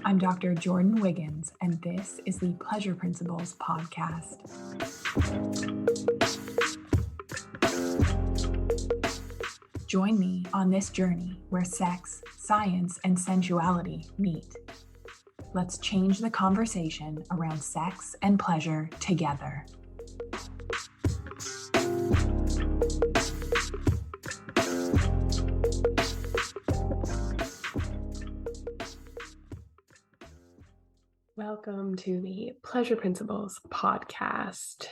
I'm Dr. Jordin Wiggins, and this is the Pleasure Principles podcast. Join me on this journey where sex, science, and sensuality meet. Let's change the conversation around sex and pleasure together. Welcome to the Pleasure Principles podcast.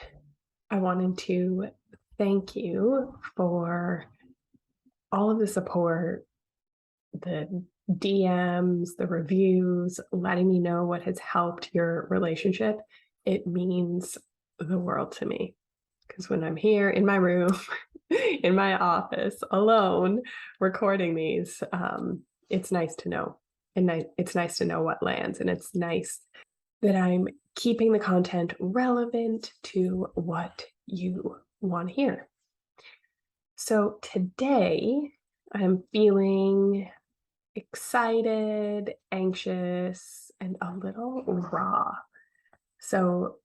I wanted to thank you for all of the support, the DMs, the reviews, letting me know what has helped your relationship. It means the world to me, because when I'm here in my room, in my office, alone, recording these, it's nice to know. And it's nice to know what lands, and it's nice that I'm keeping the content relevant to what you want to hear. So today I'm feeling excited, anxious, and a little raw. So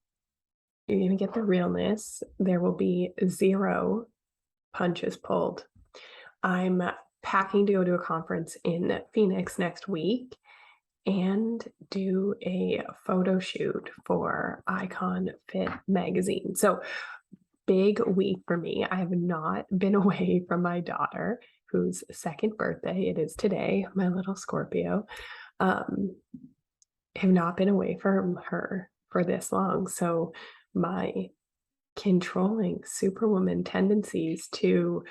you're going to get the realness. There will be zero punches pulled. I'm packing to go to a conference in Phoenix next week and do a photo shoot for Icon Fit magazine. So big week for me. I have not been away from my daughter, whose second birthday it is today, my little Scorpio. Have not been away from her for this long. So my controlling superwoman tendencies to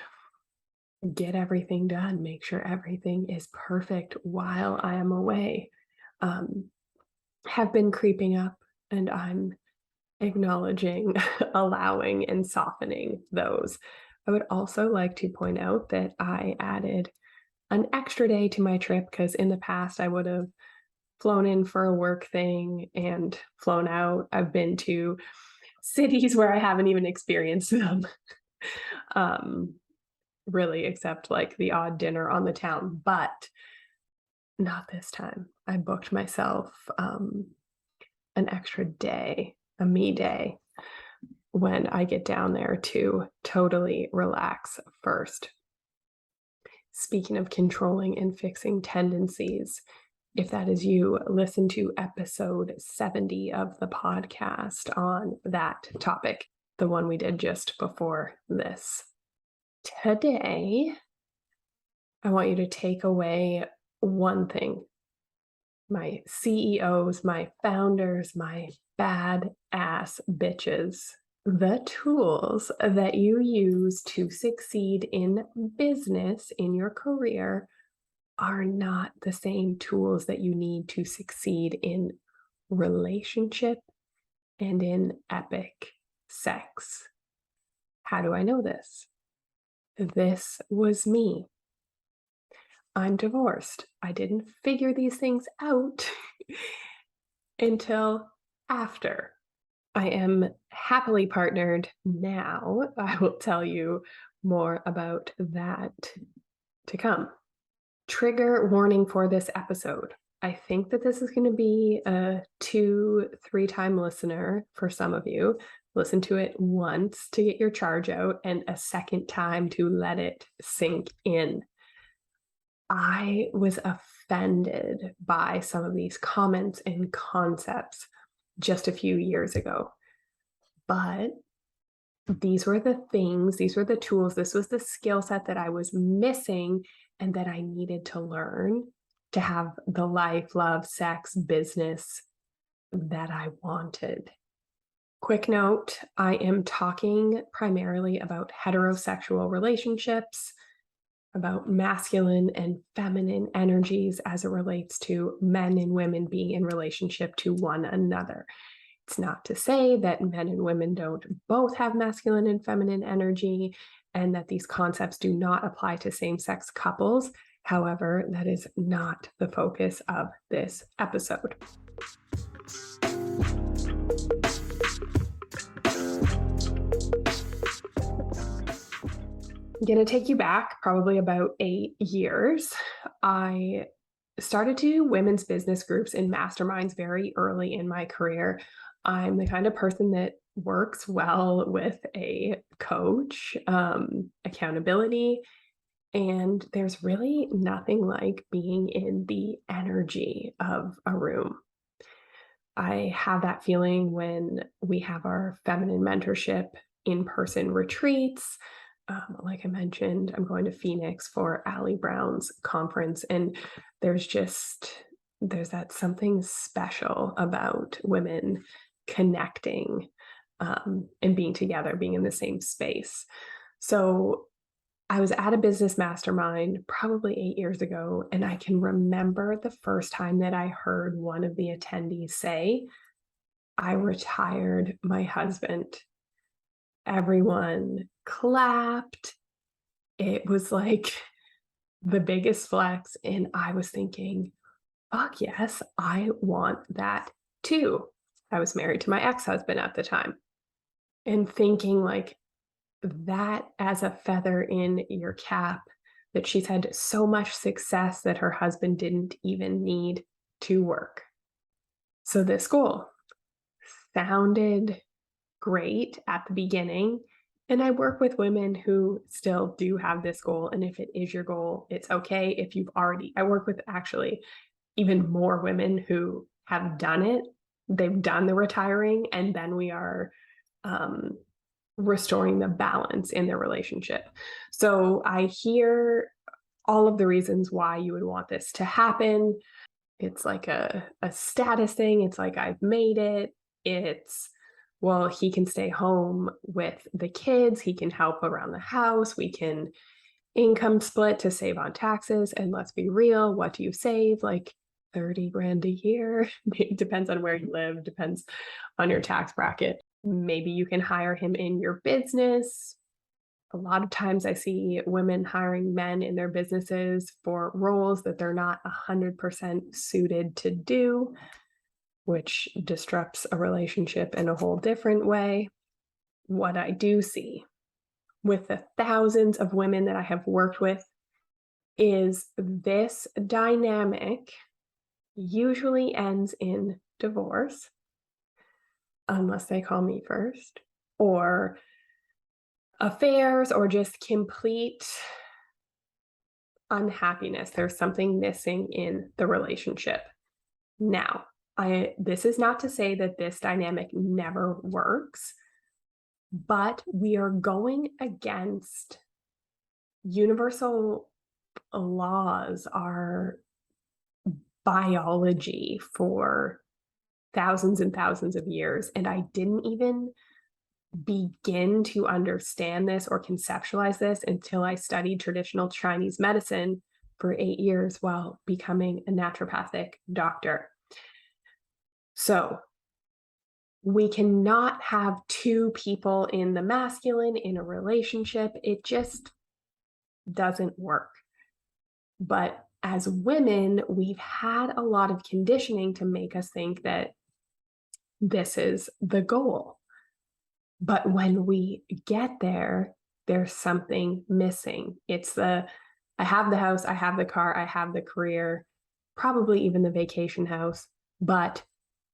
get everything done, make sure everything is perfect while I am away, have been creeping up, and I'm acknowledging, allowing, and softening those. I would also like to point out that I added an extra day to my trip, because in the past I would have flown in for a work thing and flown out. I've been to cities where I haven't even experienced them. Really, except like the odd dinner on the town, but not this time. I booked myself an extra day, a me day, when I get down there to totally relax first. Speaking of controlling and fixing tendencies, if that is you, listen to episode 70 of the podcast on that topic, the one we did just before this. Today, I want you to take away one thing. My CEOs, my founders, my badass bitches, the tools that you use to succeed in business, in your career, are not the same tools that you need to succeed in relationship and in epic sex. How do I know this? This was me. I'm divorced. I didn't figure these things out until after. I am happily partnered now. I will tell you more about that to come. Trigger warning for this episode. I think that this is going to be a 2-3 time listener for some of you. Listen to it once to get your charge out, and a second time to let it sink in. I was offended by some of these comments and concepts just a few years ago. But these were the things, these were the tools, this was the skill set that I was missing and that I needed to learn to have the life, love, sex, business that I wanted. Quick note, I am talking primarily about heterosexual relationships, about masculine and feminine energies as it relates to men and women being in relationship to one another. It's not to say that men and women don't both have masculine and feminine energy, and that these concepts do not apply to same-sex couples. However, that is not the focus of this episode. I'm going to take you back probably about 8 years. I started to do women's business groups and masterminds very early in my career. I'm the kind of person that works well with a coach, accountability, and there's really nothing like being in the energy of a room. I have that feeling when we have our feminine mentorship in-person retreats. Like I mentioned, I'm going to Phoenix for Allie Brown's conference, and there's just there's that something special about women connecting, and being together, being in the same space. So I was at a business mastermind probably 8 years ago, and I can remember the first time that I heard one of the attendees say, "I retired my husband." Everyone clapped. It was like the biggest flex, and I was thinking, "Fuck yes, I want that too." I was married to my ex-husband at the time, and thinking like that as a feather in your cap, that she's had so much success that her husband didn't even need to work. So this goal sounded great at the beginning. And I work with women who still do have this goal. And if it is your goal, it's okay. If you've already, I work with actually even more women who have done it. They've done the retiring, and then we are um, restoring the balance in their relationship. So I hear all of the reasons why you would want this to happen. It's like a status thing. It's like, I've made it. It's, well, he can stay home with the kids. He can help around the house. We can income split to save on taxes. And let's be real, what do you save? Like 30 grand a year. It depends on where you live, depends on your tax bracket. Maybe you can hire him in your business. A lot of times I see women hiring men in their businesses for roles that they're not 100% suited to do, which disrupts a relationship in a whole different way. What I do see with the thousands of women that I have worked with is this dynamic usually ends in divorce, unless they call me first, or affairs, or just complete unhappiness. There's something missing in the relationship. Now, this is not to say that this dynamic never works, but we are going against universal laws, our biology for thousands and thousands of years. And I didn't even begin to understand this or conceptualize this until I studied traditional Chinese medicine for 8 years while becoming a naturopathic doctor. So we cannot have two people in the masculine in a relationship. It just doesn't work. But as women, we've had a lot of conditioning to make us think that this is the goal. But when we get there, there's something missing. It's I have the house, I have the car, I have the career, probably even the vacation house, but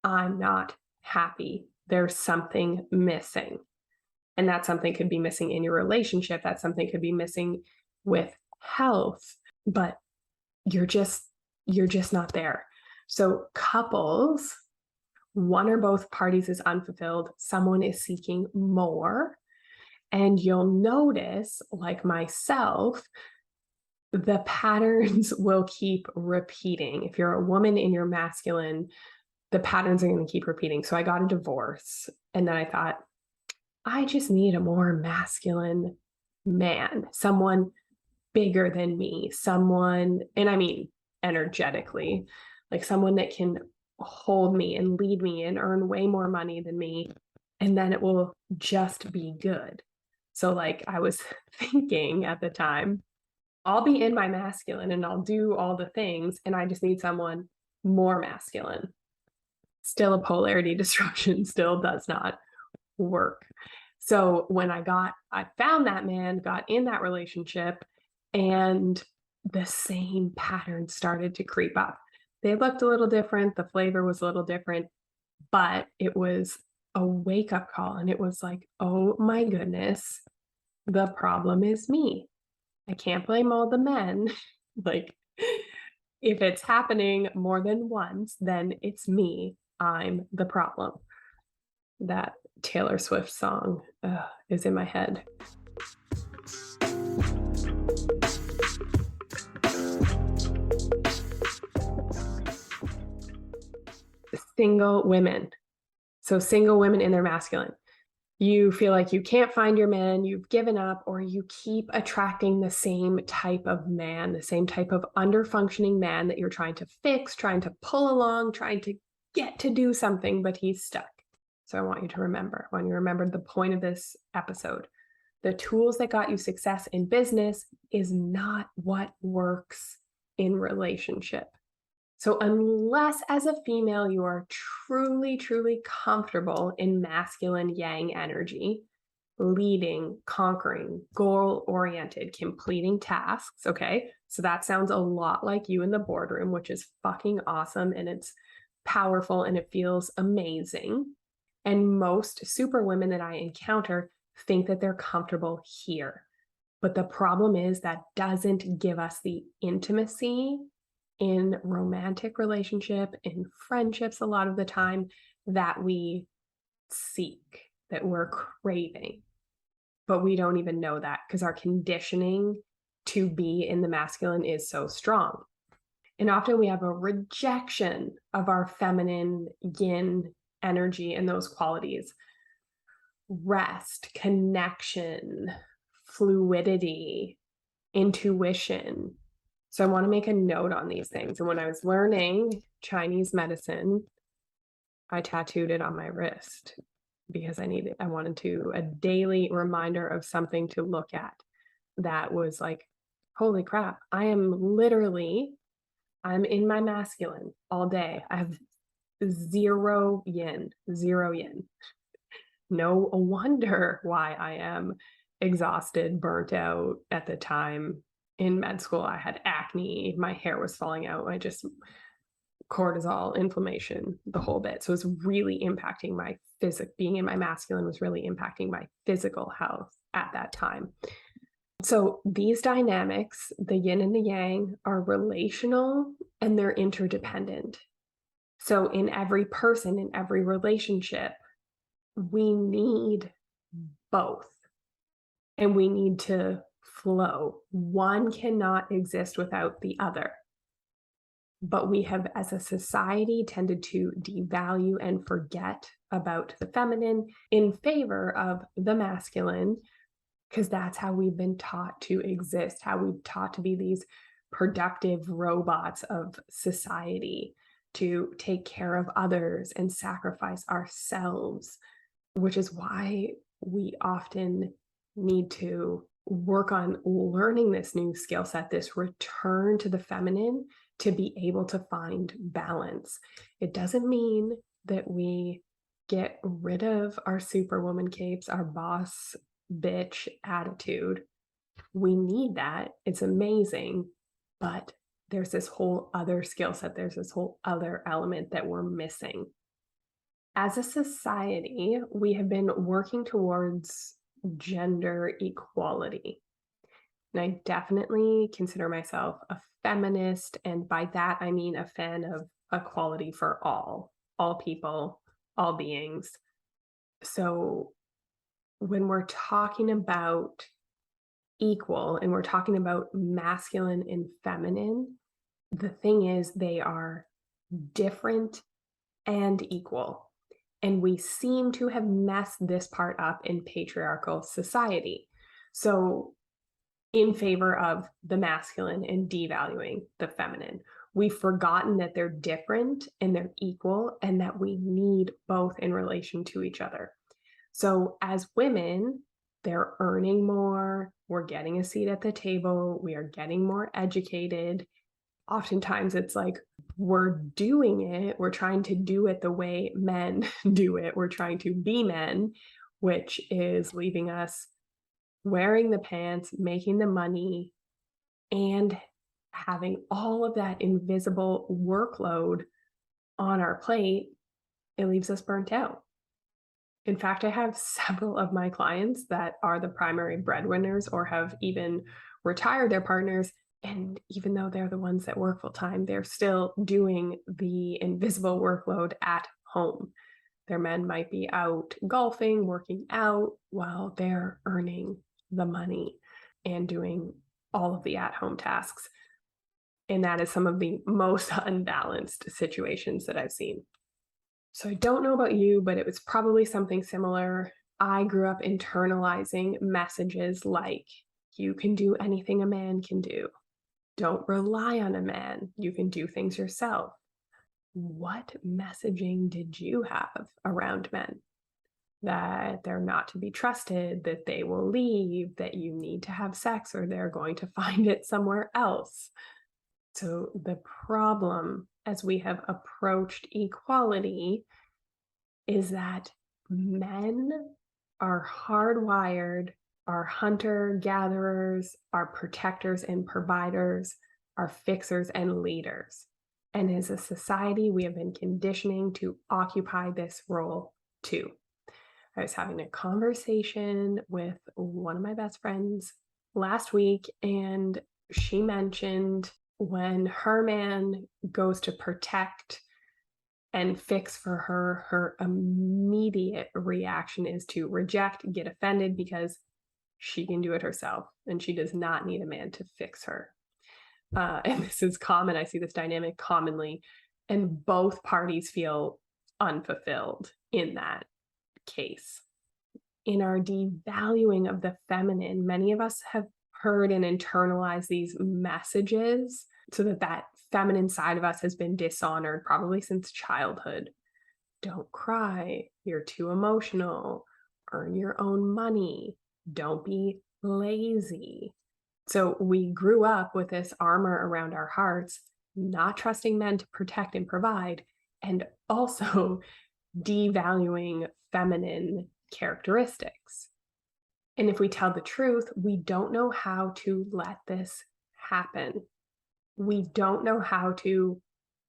I'm not happy. There's something missing. And that something could be missing in your relationship. That something could be missing with health, but you're just not there. So couples, one or both parties is unfulfilled, someone is seeking more, and you'll notice, like myself, the patterns will keep repeating. If you're a woman in your masculine, the patterns are going to keep repeating. So I got a divorce, and then I thought, I just need a more masculine man, someone bigger than me, someone, and I mean energetically, like someone that can hold me and lead me and earn way more money than me, and then it will just be good. So like I was thinking at the time, I'll be in my masculine and I'll do all the things, and I just need someone more masculine. Still a polarity disruption, still does not work. So when I found that man, got in that relationship, and the same pattern started to creep up. They looked a little different, the flavor was a little different, but it was a wake-up call, and it was like, "Oh my goodness, the problem is me. I can't blame all the men." Like, if it's happening more than once, then it's me. I'm the problem. That Taylor Swift song, is in my head. Single women. So single women in their masculine. You feel like you can't find your man, you've given up, or you keep attracting the same type of man, the same type of under-functioning man that you're trying to fix, trying to pull along, trying to get to do something, but he's stuck. So I want you to remember, when you remember the point of this episode, the tools that got you success in business is not what works in relationship. So unless as a female you are truly, truly comfortable in masculine yang energy, leading, conquering, goal-oriented, completing tasks, okay? So that sounds a lot like you in the boardroom, which is fucking awesome, and it's powerful and it feels amazing. And most super women that I encounter think that they're comfortable here. But the problem is that doesn't give us the intimacy in romantic relationship, in friendships a lot of the time that we seek, that we're craving. But we don't even know that because our conditioning to be in the masculine is so strong. And often we have a rejection of our feminine yin energy and those qualities. Rest, connection, fluidity, intuition. So I want to make a note on these things. And when I was learning Chinese medicine, I tattooed it on my wrist because I wanted a daily reminder of something to look at that was like, holy crap, I'm in my masculine all day. I have zero yin. No wonder why I am exhausted, burnt out. At the time in med school, I had acne, my hair was falling out, cortisol, inflammation, the whole bit. So it was really impacting my being in my masculine was really impacting my physical health at that time. So these dynamics, the yin and the yang, are relational and they're interdependent. So in every person, in every relationship, we need both, and we need to flow. One cannot exist without the other. But we have, as a society, tended to devalue and forget about the feminine in favor of the masculine, because that's how we've been taught to exist, how we've taught to be these productive robots of society, to take care of others and sacrifice ourselves, which is why we often need to work on learning this new skill set, this return to the feminine, to be able to find balance. It doesn't mean that we get rid of our superwoman capes, our boss bitch attitude. We need that. It's amazing. But there's this whole other skill set. There's this whole other element that we're missing. As a society, we have been working towards gender equality. And I definitely consider myself a feminist. And by that, I mean a fan of equality for all people, all beings. So when we're talking about equal and we're talking about masculine and feminine, the thing is they are different and equal. And we seem to have messed this part up in patriarchal society. So in favor of the masculine and devaluing the feminine. We've forgotten that they're different and they're equal and that we need both in relation to each other. So as women, they're earning more, we're getting a seat at the table, we are getting more educated. Oftentimes it's like we're trying to do it the way men do it. We're trying to be men, which is leaving us wearing the pants, making the money, and having all of that invisible workload on our plate, it leaves us burnt out. In fact, I have several of my clients that are the primary breadwinners or have even retired their partners. And even though they're the ones that work full time, they're still doing the invisible workload at home. Their men might be out golfing, working out while they're earning the money and doing all of the at-home tasks. And that is some of the most unbalanced situations that I've seen. So I don't know about you, but it was probably something similar. I grew up internalizing messages like, you can do anything a man can do. Don't rely on a man. You can do things yourself. What messaging did you have around men? That they're not to be trusted, that they will leave, that you need to have sex or they're going to find it somewhere else. So the problem as we have approached equality is that men are hardwired, are hunter-gatherers, are protectors and providers, are fixers and leaders. And as a society, we have been conditioning to occupy this role too. I was having a conversation with one of my best friends last week, and she mentioned when her man goes to protect and fix for her, her immediate reaction is to reject, get offended because she can do it herself and she does not need a man to fix her. And this is common. I see this dynamic commonly, and both parties feel unfulfilled in that case. In our devaluing of the feminine, many of us have heard and internalized these messages so that feminine side of us has been dishonored probably since childhood. Don't cry. You're too emotional. Earn your own money. Don't be lazy. So we grew up with this armor around our hearts, not trusting men to protect and provide, and also devaluing feminine characteristics. And if we tell the truth, we don't know how to let this happen. We don't know how to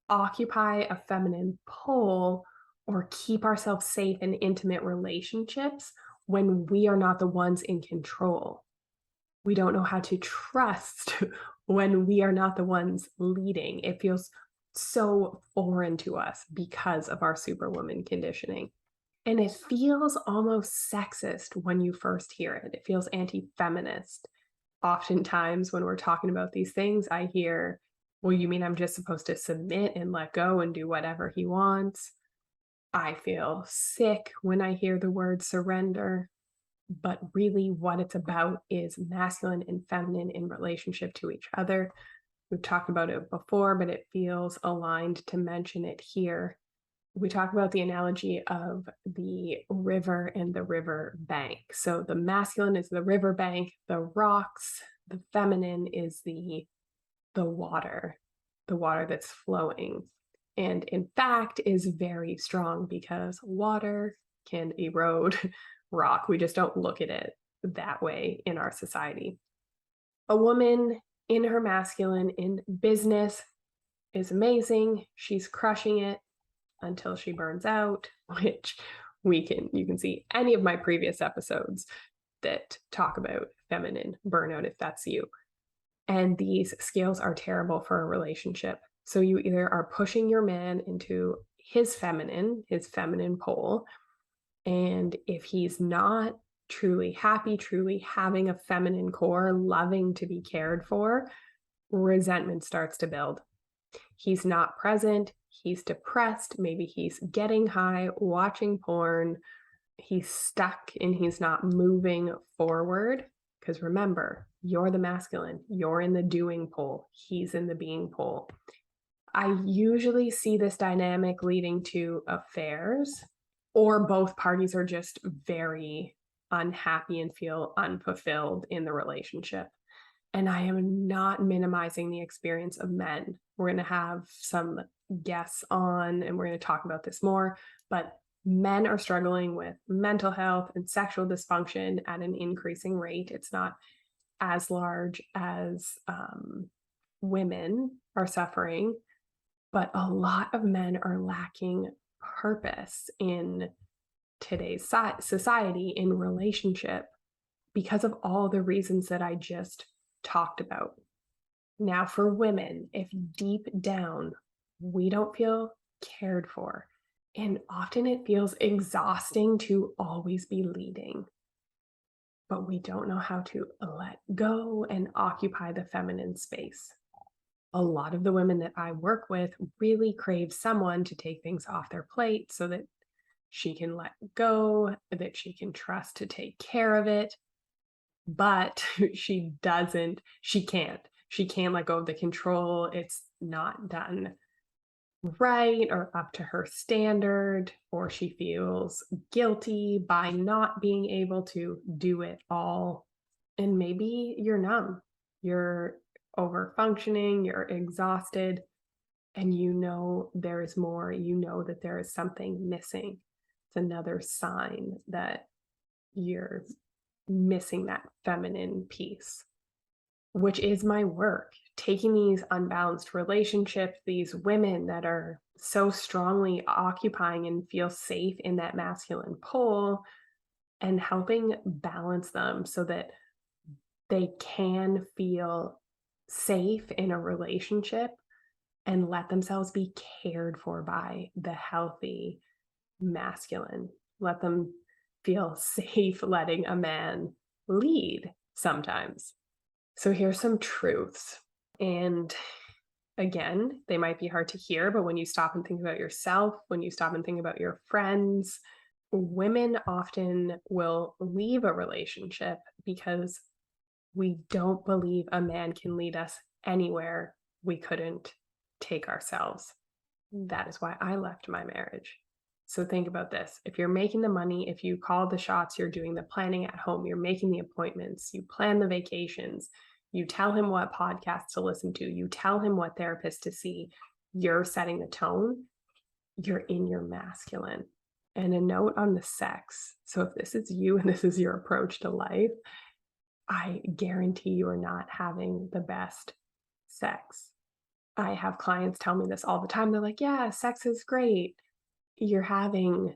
occupy a feminine pole or keep ourselves safe in intimate relationships when we are not the ones in control. We don't know how to trust when we are not the ones leading. It feels so foreign to us because of our superwoman conditioning. And it feels almost sexist when you first hear it. It feels anti-feminist. Oftentimes when we're talking about these things, I hear, well, you mean I'm just supposed to submit and let go and do whatever he wants? I feel sick when I hear the word surrender. But really what it's about is masculine and feminine in relationship to each other. We've talked about it before, but it feels aligned to mention it here. We talk about the analogy of the river and the river bank. So the masculine is the river bank, the rocks, the feminine is the water that's flowing. And in fact is very strong because water can erode rock. We just don't look at it that way in our society. A woman in her masculine in business is amazing. She's crushing it until she burns out, which you can see any of my previous episodes that talk about feminine burnout if that's you. And these scales are terrible for a relationship. So you either are pushing your man into his feminine pole, and if he's not truly happy, truly having a feminine core, loving to be cared for, resentment starts to build. He's not present, he's depressed, maybe he's getting high, watching porn, he's stuck and he's not moving forward. Because remember, you're the masculine, you're in the doing pole, he's in the being pole. I usually see this dynamic leading to affairs, or both parties are just very unhappy and feel unfulfilled in the relationship. And I am not minimizing the experience of men. We're going to have some guests on and we're going to talk about this more, but men are struggling with mental health and sexual dysfunction at an increasing rate. It's not as large as women are suffering, but a lot of men are lacking purpose in today's society, in relationship, because of all the reasons that I just talked about. Now, for women, if deep down we don't feel cared for, and often it feels exhausting to always be leading, but we don't know how to let go and occupy the feminine space. A lot of the women that I work with really crave someone to take things off their plate so that she can let go, that she can trust to take care of it. But she can't let go of the control. It's not done right or up to her standard, or she feels guilty by not being able to do it all. And maybe you're numb, you're over functioning, you're exhausted, and you know there is more, you know that there is something missing. It's another sign that you're missing that feminine piece, which is my work. Taking these unbalanced relationships, these women that are so strongly occupying and feel safe in that masculine pole, and helping balance them so that they can feel safe in a relationship and let themselves be cared for by the healthy masculine. Let them feel safe letting a man lead sometimes. So here's some truths. And again, they might be hard to hear, but when you stop and think about yourself, when you stop and think about your friends, women often will leave a relationship because we don't believe a man can lead us anywhere we couldn't take ourselves. That is why I left my marriage. So think about this. If you're making the money, if you call the shots, you're doing the planning at home, you're making the appointments, you plan the vacations, you tell him what podcasts to listen to, you tell him what therapist to see, you're setting the tone, you're in your masculine. And a note on the sex. So if this is you and this is your approach to life, I guarantee you are not having the best sex. I have clients tell me this all the time. They're like, yeah, sex is great. You're having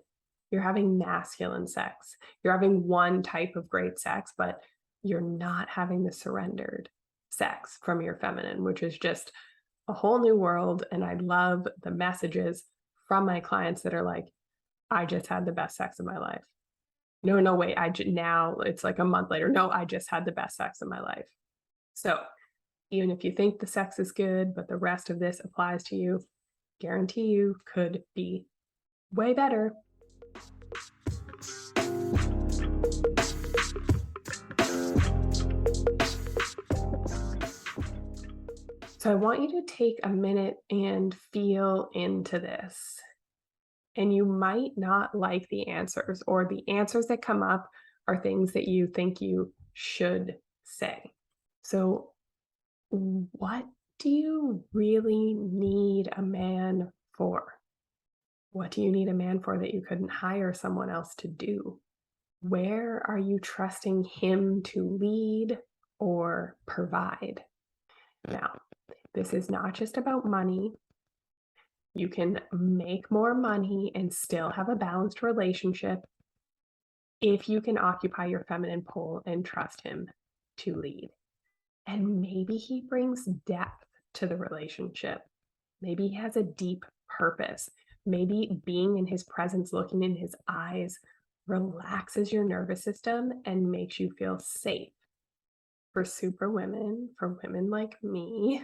masculine sex. You're having one type of great sex, but you're not having the surrendered sex from your feminine, which is just a whole new world. And I love the messages from my clients that are like, I just had the best sex of my life. No, wait, now it's like a month later. No, I just had the best sex of my life. So even if you think the sex is good, but the rest of this applies to you, guarantee you could be way better. So I want you to take a minute and feel into this. And you might not like the answers, or the answers that come up are things that you think you should say. So what do you really need a man for? What do you need a man for that you couldn't hire someone else to do? Where are you trusting him to lead or provide? Now, this is not just about money. You can make more money and still have a balanced relationship if you can occupy your feminine pole and trust him to lead. And maybe he brings depth to the relationship. Maybe he has a deep purpose. Maybe being in his presence, looking in his eyes, relaxes your nervous system and makes you feel safe. For super women, for women like me,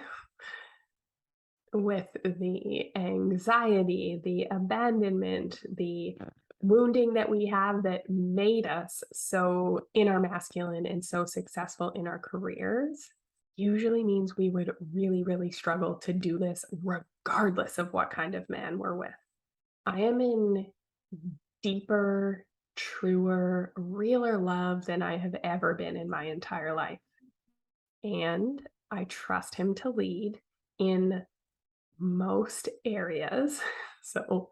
with the anxiety, the abandonment, the wounding that we have that made us so in our masculine and so successful in our careers, usually means we would really, really struggle to do this regardless of what kind of man we're with. I am in deeper, truer, realer love than I have ever been in my entire life. And I trust him to lead in most areas. So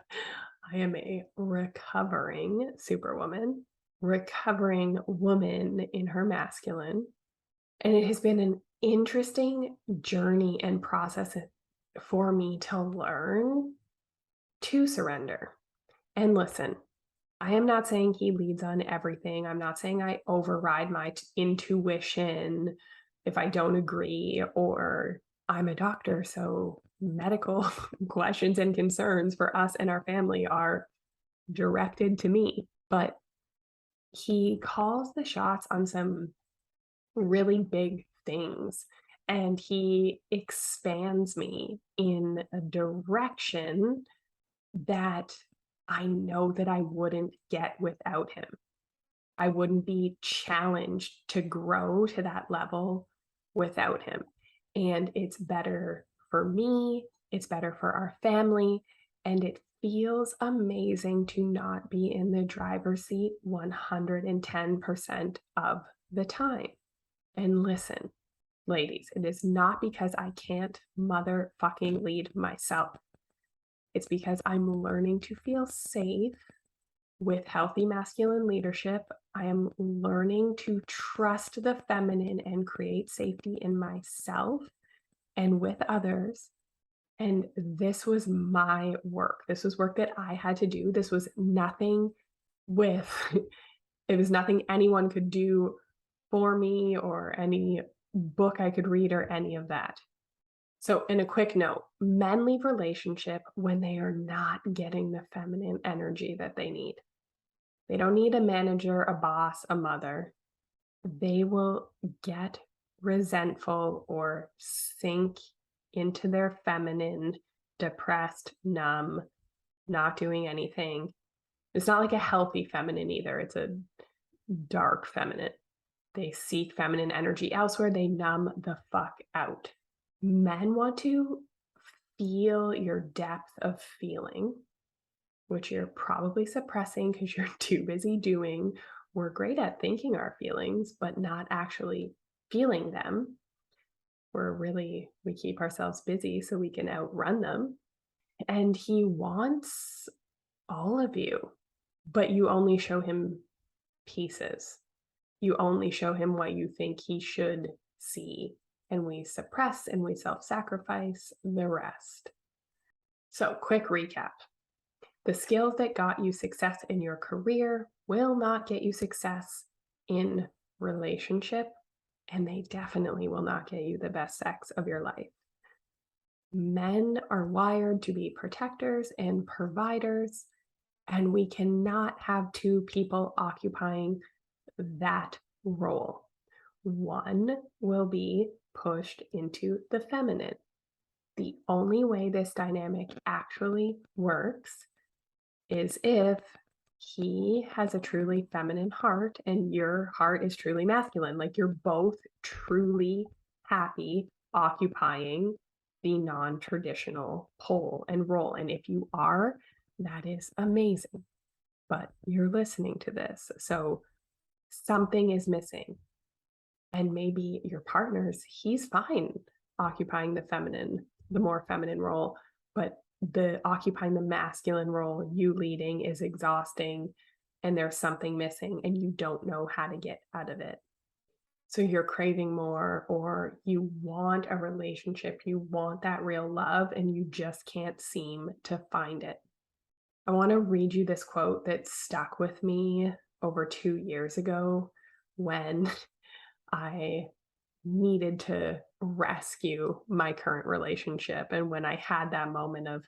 I am a recovering superwoman, recovering woman in her masculine. And it has been an interesting journey and process for me to learn to surrender. And listen, I am not saying he leads on everything. I'm not saying I override my intuition if I don't agree, or I'm a doctor, so medical questions and concerns for us and our family are directed to me. But he calls the shots on some really big things, and he expands me in a direction that I know that I wouldn't get without him. I wouldn't be challenged to grow to that level without him. And it's better for me, it's better for our family, and it feels amazing to not be in the driver's seat 110% of the time. And listen, ladies, it is not because I can't motherfucking lead myself. It's because I'm learning to feel safe with healthy masculine leadership. I am learning to trust the feminine and create safety in myself and with others. And this was my work. This was work that I had to do. This was nothing with, it was nothing anyone could do for me or any book I could read or any of that. So, in a quick note, men leave relationship when they are not getting the feminine energy that they need. They don't need a manager, a boss, a mother. They will get resentful or sink into their feminine, depressed, numb, not doing anything. It's not like a healthy feminine either. It's a dark feminine. They seek feminine energy elsewhere. They numb the fuck out. Men want to feel your depth of feeling, which you're probably suppressing because you're too busy doing. We're great at thinking our feelings, but not actually feeling them. We keep ourselves busy so we can outrun them. And he wants all of you, but you only show him pieces. You only show him what you think he should see, and we suppress and we self-sacrifice the rest. So, quick recap. The skills that got you success in your career will not get you success in relationship, and they definitely will not get you the best sex of your life. Men are wired to be protectors and providers, and we cannot have two people occupying that role. One will be pushed into the feminine. The only way this dynamic actually works is if he has a truly feminine heart and your heart is truly masculine. Like you're both truly happy occupying the non-traditional pole and role. And if you are, that is amazing. But you're listening to this, so something is missing. And maybe your he's fine occupying the more feminine role, but the occupying the masculine role, you leading, is exhausting, and there's something missing and you don't know how to get out of it. So you're craving more, or you want a relationship, you want that real love, and you just can't seem to find it. I want to read you this quote that stuck with me over 2 years ago when I needed to rescue my current relationship. And when I had that moment of,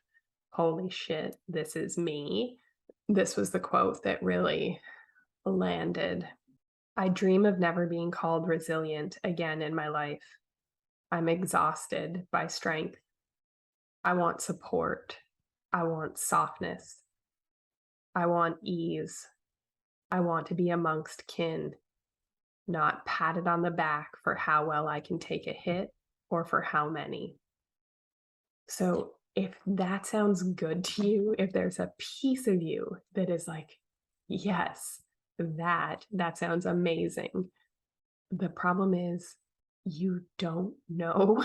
holy shit, this is me, this was the quote that really landed. I dream of never being called resilient again in my life. I'm exhausted by strength. I want support. I want softness. I want ease. I want to be amongst kin, not patted on the back for how well I can take a hit or for how many. So if that sounds good to you, if there's a piece of you that is like, yes, that sounds amazing. The problem is you don't know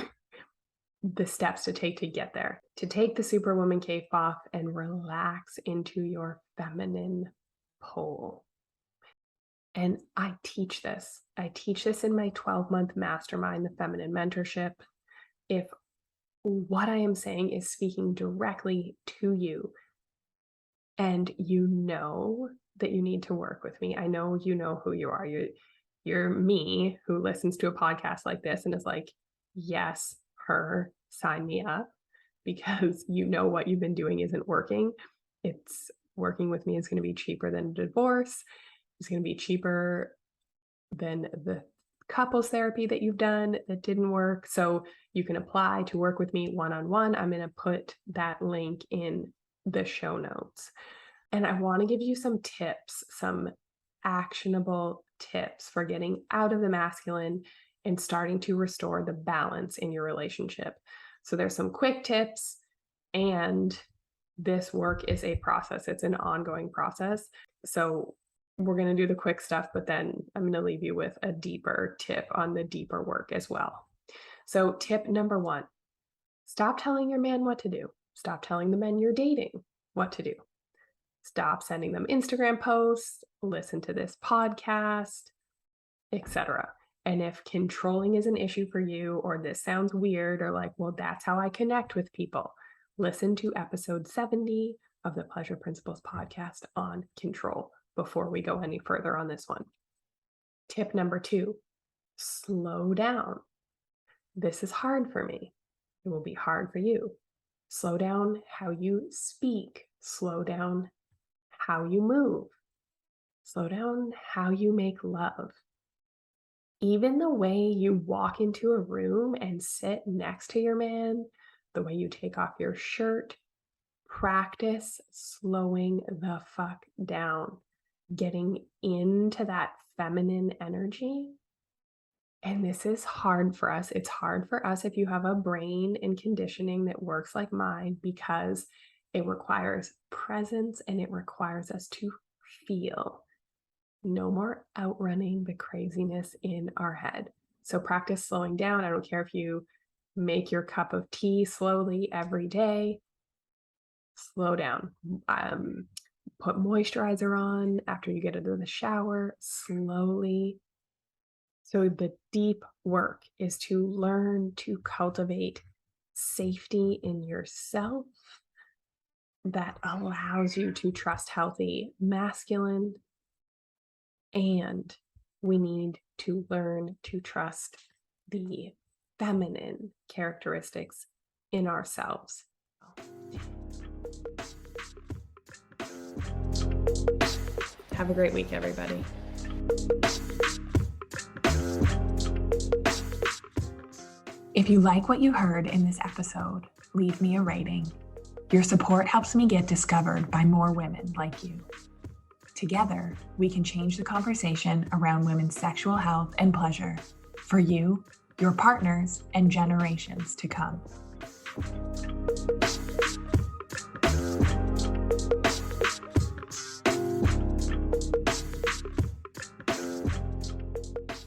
the steps to take to get there, to take the Superwoman cape off and relax into your feminine pole. And I teach this. I teach this in my 12-month mastermind, the Feminine Mentorship. If what I am saying is speaking directly to you, and you know that you need to work with me, I know you know who you are. You're me who listens to a podcast like this and is like, yes, her, sign me up, because you know what you've been doing isn't working. It's working with me is going to be cheaper than divorce. It's going to be cheaper than the couples therapy that you've done that didn't work. So you can apply to work with me one-on-one. I'm going to put that link in the show notes. And I want to give you some tips, some actionable tips for getting out of the masculine and starting to restore the balance in your relationship. So there's some quick tips, and this work is a process. It's an ongoing process. So we're going to do the quick stuff, but then I'm going to leave you with a deeper tip on the deeper work as well. So tip number 1, stop telling your man what to do. Stop telling the men you're dating what to do. Stop sending them Instagram posts, listen to this podcast, etc. And if controlling is an issue for you, or this sounds weird, or like, well, that's how I connect with people, listen to episode 70 of the Pleasure Principles podcast on control before we go any further on this one. Tip number 2, slow down. This is hard for me. It will be hard for you. Slow down how you speak. Slow down how you move. Slow down how you make love. Even the way you walk into a room and sit next to your man, the way you take off your shirt, practice slowing the fuck down, getting into that feminine energy. And this is hard for us. It's hard for us if you have a brain and conditioning that works like mine, because it requires presence and it requires us to feel. No more outrunning the craziness in our head. So practice slowing down. I don't care if you make your cup of tea slowly every day. Slow down. Put moisturizer on after you get into the shower slowly. So the deep work is to learn to cultivate safety in yourself that allows you to trust healthy masculine. And we need to learn to trust the feminine characteristics in ourselves. Have a great week, everybody. If you like what you heard in this episode, leave me a rating. Your support helps me get discovered by more women like you. Together, we can change the conversation around women's sexual health and pleasure for you, your partners, and generations to come.